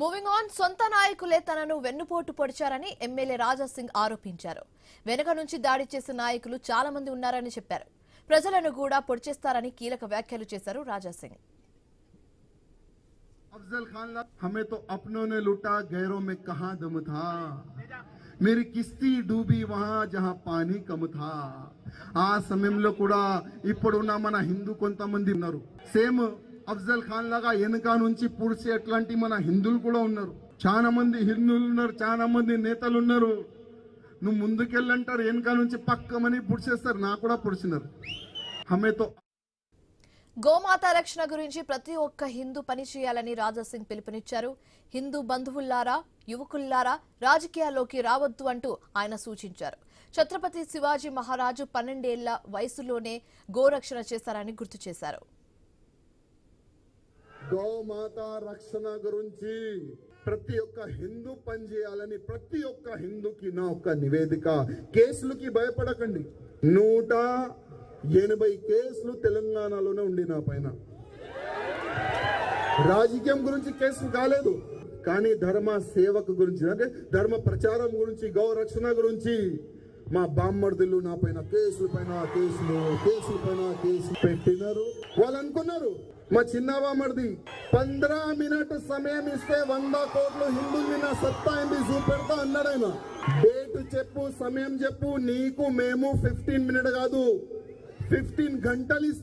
Moving on, సొంత నాయకులే తనను వెన్నుపోటు పొడిచారని ఎమ్మెల్యే రాజా సింగ్ ఆరోపించారు. వెనుక నుంచి దాడి చేసిన నాయకులు చాలా మంది ఉన్నారని చెప్పారు. ప్రజలను కూడా పొడిచేస్తారని కీలక వ్యాఖ్యలు చేశారు రాజా సింగ్. अफजल खान हमें तो अपनों ने लूटा, गैरों में कहां दम था, मेरी किस्ती डूबी वहां जहां पानी कम था. ఆ సమయంలో కూడా ఇప్పుడున్న మన హిందూ కొంతమంది ఉన్నారు. సేమ్ అఫ్జల్ ఖాన్ లాగా వెనుక నుంచి పూడ్చే అట్లాంటి మన హిందువులు కూడా ఉన్నారు. చాలా మంది హిందువులు ఉన్నారు, చాలా మంది నేతలు ఉన్నారు. నువ్వు ముందుకెళ్ళంటారు, వెనుక నుంచి పక్కమని పుడిచేస్తారు. నాకు కూడా పుడిచినారు. హమేతో గోమాత రక్షణ గురించి ప్రతి ఒక్క హిందూ పని చేయాలని రాజా సింగ్ పిలుపునిచ్చారు. హిందూ బంధువుల్లారా, యువకుల్లారా రాజకీయాల్లోకి రావద్దు అంటూ ఆయన సూచించారు. ఛత్రపతి శివాజీ మహారాజు 12 ఏళ్ల వయసులోనే గోరక్షణ చేశారని గుర్తు చేశారు. గోమాత రక్షణ గురించి ప్రతి ఒక్క హిందూ పని చేయాలని ప్రతి ఒక్క హిందూకి నా ఒక్క నివేదిక. కేసులకి భయపడకండి. 180 కేసులు తెలంగాణలోనే ఉండి నా పైన. రాజకీయం గురించి కేసులు కాలేదు, కానీ ధర్మ సేవకు గురించి, అంటే ధర్మ ప్రచారం గురించి, గౌ రక్షణ గురించి మా బామ్మర్దులు నా పైన కేసుల పైన కేసులు పెట్టినారు. వాళ్ళు అనుకున్నారు మా చిన్న బామ్మర్ది 15 మినిట్ సమయం ఇస్తే 100 కోట్లు హిందువుల్ని నా సత్తా ఏంది చూపెడతా అన్నాడు ఆయన. డేట్ చెప్పు, సమయం చెప్పు, నీకు మేము 15 మినిట్ కాదు 15 గంటలు ఇస్తాం.